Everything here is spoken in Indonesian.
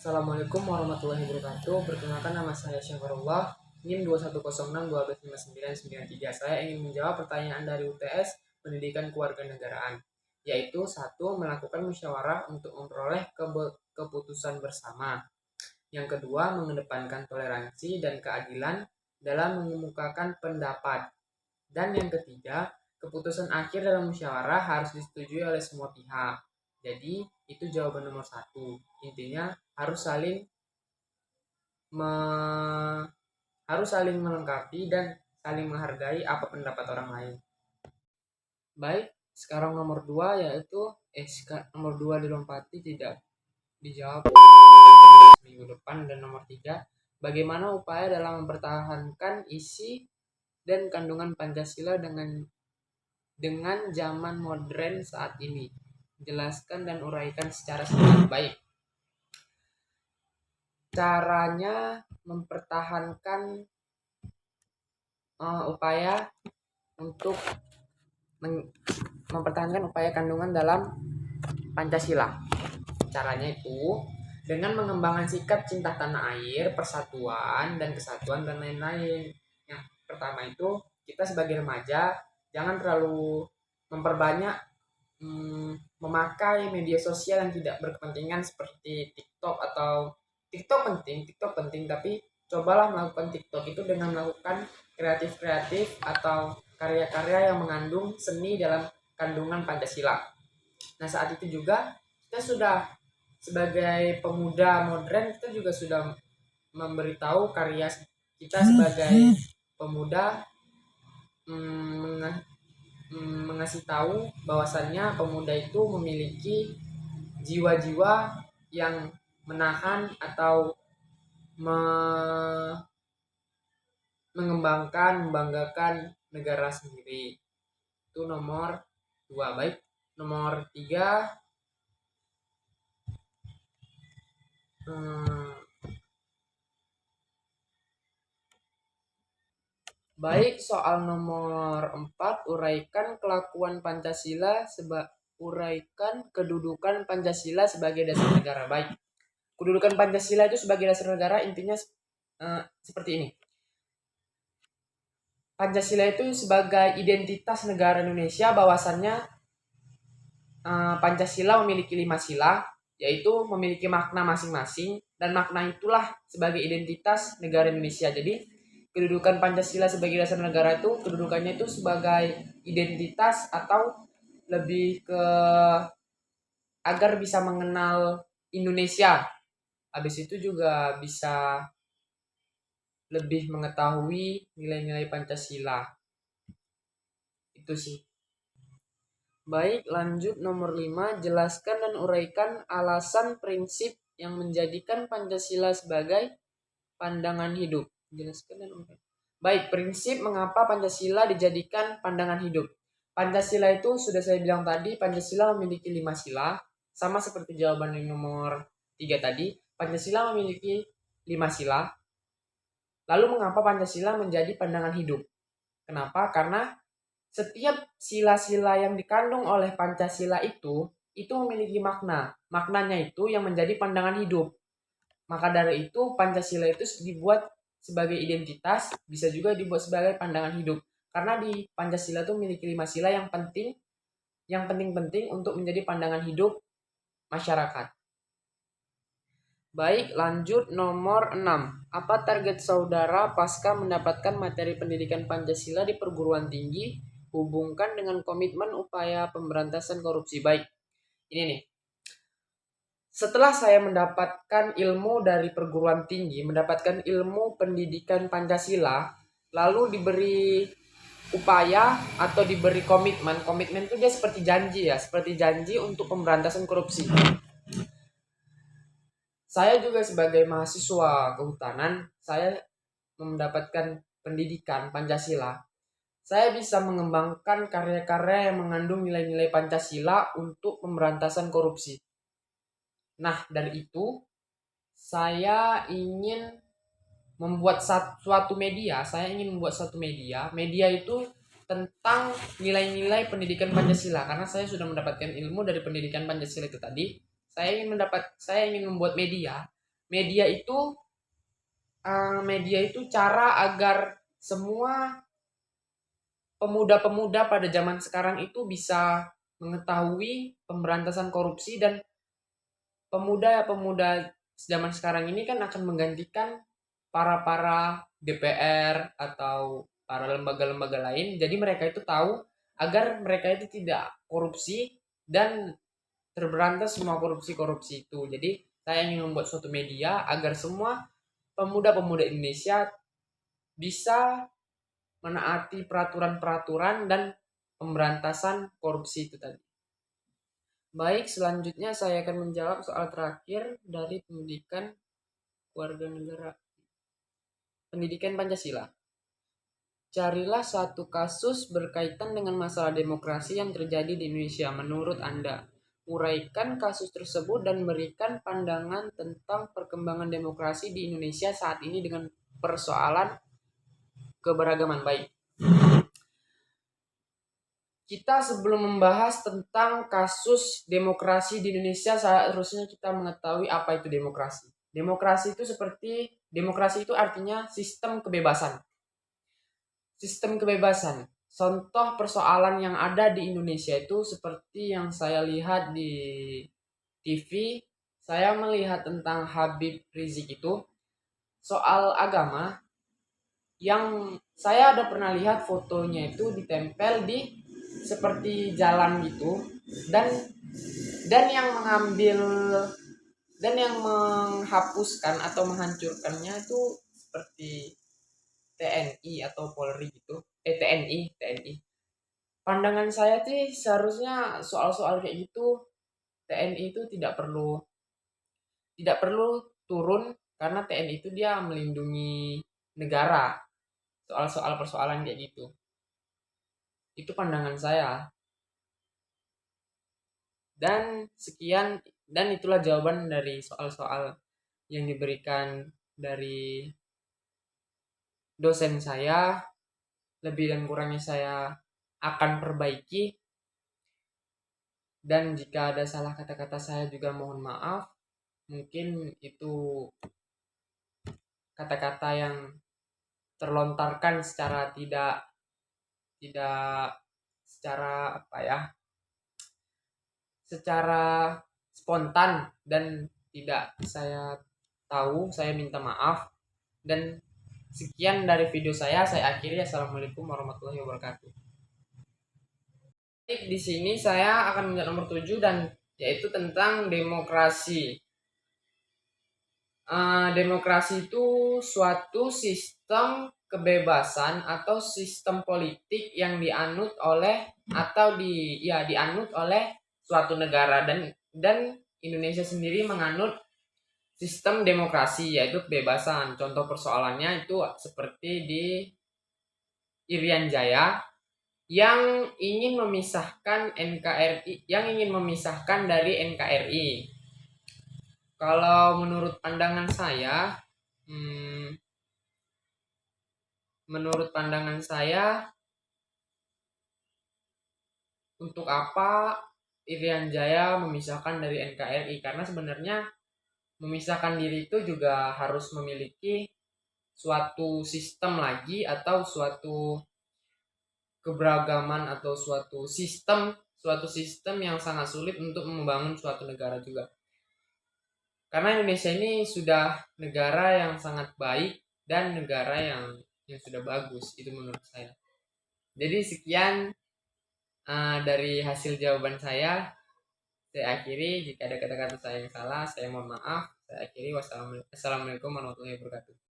Assalamualaikum warahmatullahi wabarakatuh. Perkenalkan, nama saya Syafarullah, NIM 2106125993. Saya ingin menjawab pertanyaan dari UTS Pendidikan Kewarganegaraan, yaitu satu, melakukan musyawarah untuk memperoleh keputusan bersama. Yang kedua, mengedepankan toleransi dan keadilan dalam mengemukakan pendapat. Dan yang ketiga, keputusan akhir dalam musyawarah harus disetujui oleh semua pihak. Jadi itu jawaban nomor satu. Intinya harus saling melengkapi dan saling menghargai apa pendapat orang lain. Baik, sekarang nomor 2 yaitu nomor 2 dilompati tidak dijawab minggu depan. Dan nomor 3, bagaimana upaya dalam mempertahankan isi dan kandungan Pancasila dengan zaman modern saat ini. Jelaskan dan uraikan secara singkat. Baik. Caranya mempertahankan upaya untuk mempertahankan upaya kandungan dalam Pancasila. Caranya itu dengan mengembangkan sikap cinta tanah air, persatuan dan kesatuan dan lain-lain. Yang pertama itu, kita sebagai remaja jangan terlalu memperbanyak memakai media sosial yang tidak berkepentingan seperti TikTok atau TikTok penting, tapi cobalah melakukan TikTok itu dengan melakukan kreatif atau karya-karya yang mengandung seni dalam kandungan Pancasila. Nah, saat itu juga kita sudah sebagai pemuda modern, kita juga sudah memberitahu karya kita sebagai pemuda, mengasih tahu bahwasannya pemuda itu memiliki jiwa-jiwa yang menahan atau membanggakan negara sendiri. Itu nomor 2. Baik, nomor 3, baik, soal nomor 4, uraikan kelakuan Pancasila uraikan kedudukan Pancasila sebagai dasar negara. Baik, kedudukan Pancasila itu sebagai dasar negara intinya seperti ini. Pancasila itu sebagai identitas negara Indonesia, bahwasannya Pancasila memiliki 5 sila, yaitu memiliki makna masing-masing, dan makna itulah sebagai identitas negara Indonesia. Jadi kedudukan Pancasila sebagai dasar negara itu kedudukannya itu sebagai identitas atau lebih ke agar bisa mengenal Indonesia. Habis itu juga bisa lebih mengetahui nilai-nilai Pancasila. Itu sih. Baik, lanjut nomor 5, jelaskan dan uraikan alasan prinsip yang menjadikan Pancasila sebagai pandangan hidup. Jelaskan dan uraikan. Baik, prinsip mengapa Pancasila dijadikan pandangan hidup. Pancasila itu sudah saya bilang tadi, Pancasila memiliki 5 sila, sama seperti jawaban yang nomor 3 tadi. Pancasila memiliki 5 sila. Lalu mengapa Pancasila menjadi pandangan hidup? Kenapa? Karena setiap sila-sila yang dikandung oleh Pancasila itu memiliki makna. Maknanya itu yang menjadi pandangan hidup. Maka dari itu Pancasila itu dibuat sebagai identitas, bisa juga dibuat sebagai pandangan hidup. Karena di Pancasila itu memiliki 5 sila yang penting untuk menjadi pandangan hidup masyarakat. Baik, lanjut nomor 6. Apa target saudara pasca mendapatkan materi pendidikan Pancasila di perguruan tinggi? Hubungkan dengan komitmen upaya pemberantasan korupsi. Baik, ini nih. Setelah saya mendapatkan ilmu dari perguruan tinggi, mendapatkan ilmu pendidikan Pancasila, lalu diberi upaya atau diberi komitmen. Komitmen itu dia seperti janji untuk pemberantasan korupsi. Saya juga sebagai mahasiswa kehutanan, saya mendapatkan pendidikan Pancasila. Saya bisa mengembangkan karya-karya yang mengandung nilai-nilai Pancasila untuk pemberantasan korupsi. Nah, dari itu saya ingin membuat suatu media. Media itu tentang nilai-nilai pendidikan Pancasila. Karena saya sudah mendapatkan ilmu dari pendidikan Pancasila itu tadi, saya ingin membuat media media itu cara agar semua pemuda-pemuda pada zaman sekarang itu bisa mengetahui pemberantasan korupsi, dan pemuda-pemuda zaman sekarang ini kan akan menggantikan para DPR atau para lembaga-lembaga lain. Jadi mereka itu tahu agar mereka itu tidak korupsi dan terberantas semua korupsi-korupsi itu. Jadi saya ingin membuat suatu media agar semua pemuda-pemuda Indonesia bisa menaati peraturan-peraturan dan pemberantasan korupsi itu tadi. Baik, selanjutnya saya akan menjawab soal terakhir dari pendidikan warga negara. Pendidikan Pancasila. Carilah satu kasus berkaitan dengan masalah demokrasi yang terjadi di Indonesia menurut Anda. Uraikan kasus tersebut dan berikan pandangan tentang perkembangan demokrasi di Indonesia saat ini dengan persoalan keberagaman. Baik. Kita sebelum membahas tentang kasus demokrasi di Indonesia, seharusnya kita mengetahui apa itu demokrasi. Demokrasi itu artinya sistem kebebasan. Sistem kebebasan. Contoh persoalan yang ada di Indonesia itu seperti yang saya lihat di TV, saya melihat tentang Habib Rizik itu soal agama, yang saya ada pernah lihat fotonya itu ditempel di seperti jalan gitu, dan yang mengambil dan yang menghapuskan atau menghancurkannya itu seperti TNI atau Polri gitu. TNI. Pandangan saya sih seharusnya soal-soal kayak gitu TNI itu tidak perlu turun, karena TNI itu dia melindungi negara soal-soal persoalan kayak gitu. Itu pandangan saya. Dan sekian, dan itulah jawaban dari soal-soal yang diberikan dari dosen saya. Lebih dan kurangnya saya akan perbaiki, dan jika ada salah kata-kata saya juga mohon maaf. Mungkin itu kata-kata yang terlontarkan secara tidak tidak secara apa ya, secara spontan dan tidak saya tahu. Saya minta maaf, dan sekian dari video saya akhiri. Assalamualaikum warahmatullahi wabarakatuh. Di sini saya akan menjawab nomor 7, dan yaitu tentang demokrasi. Demokrasi itu suatu sistem kebebasan atau sistem politik yang dianut oleh suatu negara, dan Indonesia sendiri menganut sistem demokrasi, yaitu kebebasan. Contoh persoalannya itu seperti di Irian Jaya yang ingin memisahkan dari NKRI. Kalau menurut pandangan saya, untuk apa Irian Jaya memisahkan dari NKRI? Karena sebenarnya memisahkan diri itu juga harus memiliki suatu sistem lagi, atau suatu keberagaman, atau suatu sistem yang sangat sulit untuk membangun suatu negara juga. Karena Indonesia ini sudah negara yang sangat baik dan negara yang sudah bagus, itu menurut saya. Jadi sekian dari hasil jawaban saya akhiri. Jika ada kata-kata saya yang salah, saya mohon maaf. Saya akhiri. Wassalamualaikum warahmatullahi wabarakatuh.